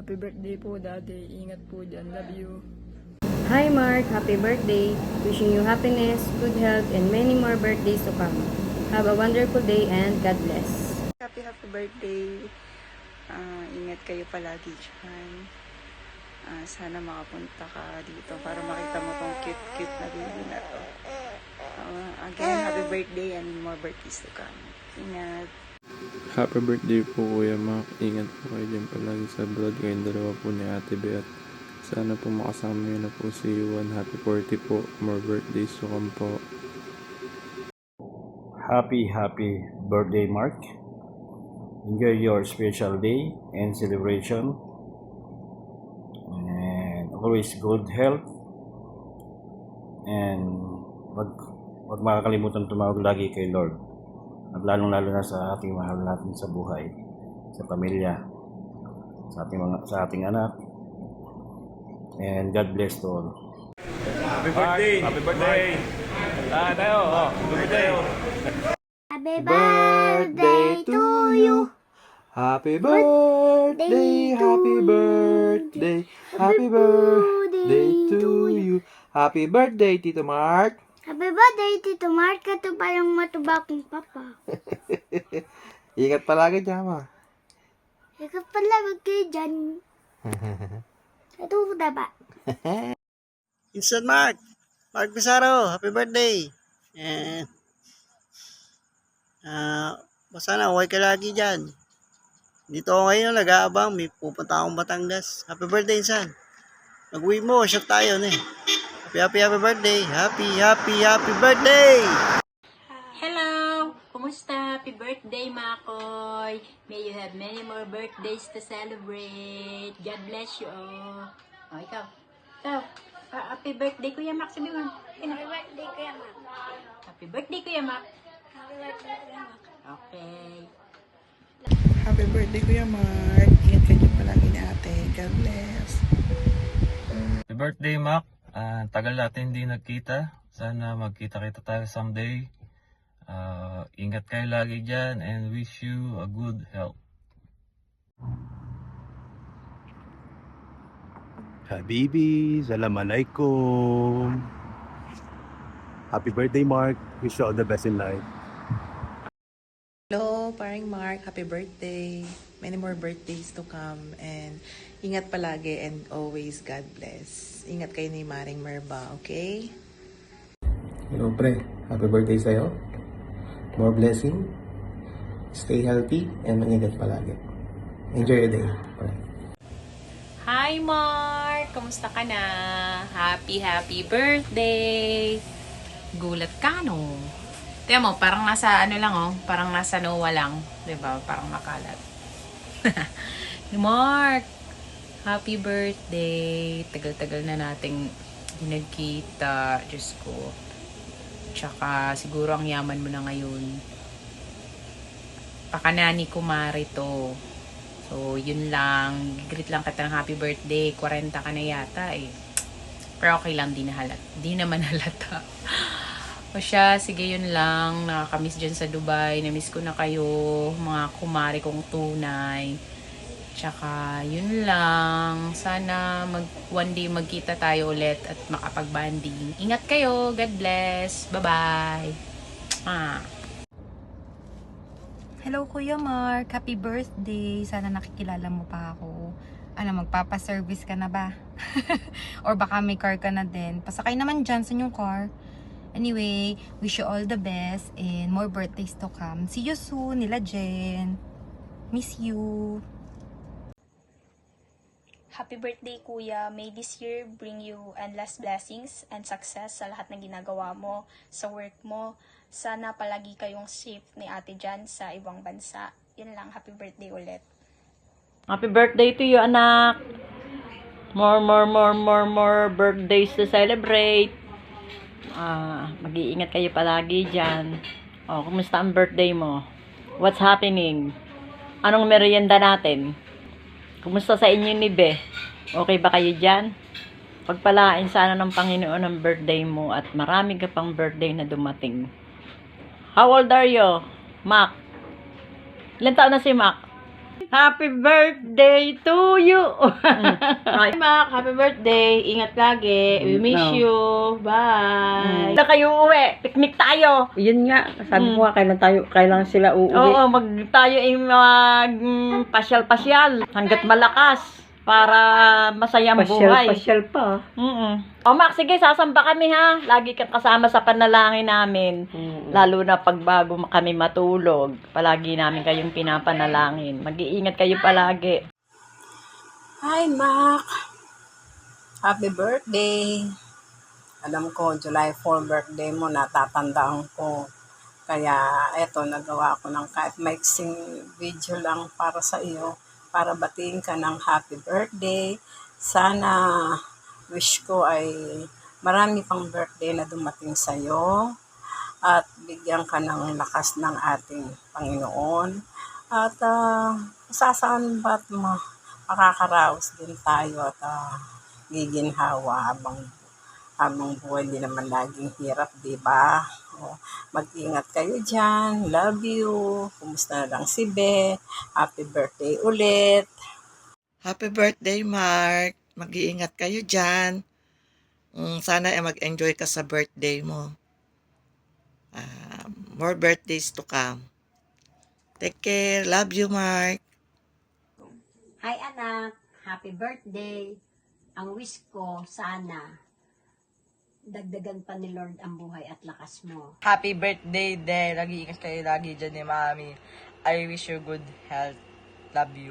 Happy birthday po, Daddy. Ingat po dyan. Love you. Hi Mark, happy birthday. Wishing you happiness, good health, and many more birthdays to come. Have a wonderful day and God bless. Happy birthday. Ingat kayo palagi dyan. Sana makapunta ka dito para makita mo tong cute na baby na to. Again, happy birthday and more birthdays to come. Ingat. Happy birthday po Kuya Mac. Ingat po kayo dyan palagi sa vlog. Kayong dalawa po ni Ate Bea. Sana po makasama nyo na po si Juan. Happy 40 po. More birthdays to come po. Happy birthday, Mark. Enjoy your special day and celebration. And always good health. And wag makakalimutan tumawag lagi kay Lord. At lalong-lalo na sa ating mahal natin sa buhay, sa pamilya, sa ating anak. And God bless to all. Happy birthday! Happy birthday! Tayo! Happy birthday! Happy birthday to you. Happy birthday, happy birthday, happy birthday to you. Happy birthday, Tito Mark. Happy birthday, Tito Mark. Ito pa yung matubak ng papa. Ingat palagi dyan, ma. Ikaw pala, wag kayo dyan. Ito po ba? Instant Mark Pizarro, happy birthday. And basta na, okay ka lagi dyan. Dito ako ngayon, nag-aabang, may pupunta akong Batangas. Happy birthday, Insan. Mag-uwi mo, shot tayo na eh. Happy birthday. Happy birthday. Hello! Kumusta? Happy birthday, Makoy! May you have many more birthdays to celebrate. God bless you all. Oh, ikaw. Happy birthday, Kuya Mac. Sabi mo. Happy birthday, Kuya Mark. Happy birthday, Kuya Mac. Happy birthday, Kuya Mark. Okay. Happy birthday, Kuya Mark. Ingat kayo palagi ni ate. God bless. Happy birthday, Mac. Tagal natin hindi nagkita. Sana magkita-kita tayo someday. Ingat kayo lagi dyan and wish you a good health. Habibi, Assalamualaikum. Happy birthday, Mark. Wish you all the best in life. Hello, paring Mark. Happy birthday. Many more birthdays to come. And ingat palagi and always God bless. Ingat kayo ni Maring Merba, okay? Hello, pre. Happy birthday sa'yo. More blessing. Stay healthy and mag-ingat palagi. Enjoy your day. Bye. Hi, Mark! Kumusta ka na? Happy birthday! Gulat ka, no? Tiyan mo, parang nasa ano lang, oh. Parang nasa NOAA lang. Diba? Parang makalat. Mark! Happy birthday! Tagal-tagal na nating nagkita. Diyos ko. Tsaka, siguro ang yaman mo na ngayon. Pakanani kumari to. So, yun lang. Greet lang kita ng happy birthday. 40 ka na yata eh. Pero okay lang, di naman halata. O siya, sige yun lang. Nakakamiss dyan sa Dubai. Namiss ko na kayo. Mga kumari kong tunay. Tsaka, yun lang. Sana one day magkita tayo ulit at makapag-banding. Ingat kayo. God bless. Bye-bye. Hello Kuya Mark, happy birthday. Sana nakikilala mo pa ako. Ano, magpapaservice ka na ba? Or baka may car ka na din. Pasakay naman dyan sa inyong car. Anyway, wish you all the best and more birthdays to come. See you soon, nila Jen. Miss you. Happy birthday, Kuya. May this year bring you endless blessings and success sa lahat ng ginagawa mo, sa work mo. Sana palagi kayong safe ni ate dyan sa ibang bansa. Yun lang. Happy birthday ulit. Happy birthday to you, anak. More birthdays to celebrate. Mag-iingat kayo palagi dyan. Kumusta ang birthday mo? What's happening? Anong merienda natin? Kumusta sa inyo ni Be? Okay ba kayo dyan? Pagpalain sana ng Panginoon ang birthday mo at marami ka pang birthday na dumating. How old are you, Mac? Ilan taon na si Mac? Happy birthday to you! Hi, Mac. Happy birthday. Ingat lagi. We miss you. Bye. Na kayo uwi. Picnic tayo. Yun nga, sabi ko nga, kailan sila uuwi. Oo, tayo ay pasyal-pasyal hanggat malakas para masaya ang buhay. Pasyal pa. O Mac, sige, sasamba kami ha. Lagi kang kasama sa panalangin namin. Lalo na pag bago kami matulog. Palagi namin kayong pinapanalangin. Mag-iingat kayo palagi. Hi, Mac. Happy birthday. Alam ko, July 4 birthday mo, natatandaan ko. Kaya, eto, nagawa ko ng kahit maiksing video lang para sa iyo, para batiin ka ng happy birthday. Sana, wish ko ay marami pang birthday na dumating sa iyo at bigyan ka ng lakas ng ating Panginoon. At sasaan ba't makakaraos din tayo at giginhawa habang buhay, di naman laging hirap, di ba? Mag-ingat kayo dyan. Love you. Kumusta na lang si Be? Happy birthday ulit. Happy birthday, Mark. Mag-iingat kayo dyan. Sana mag-enjoy ka sa birthday mo. More birthdays to come. Take care. Love you, Mark. Hi, anak. Happy birthday. Ang wish ko, sana dagdagan pa ni Lord ang buhay at lakas mo. Happy birthday, De. Lagi ingat kayo lagi dyan ni Mami. I wish you good health. Love you.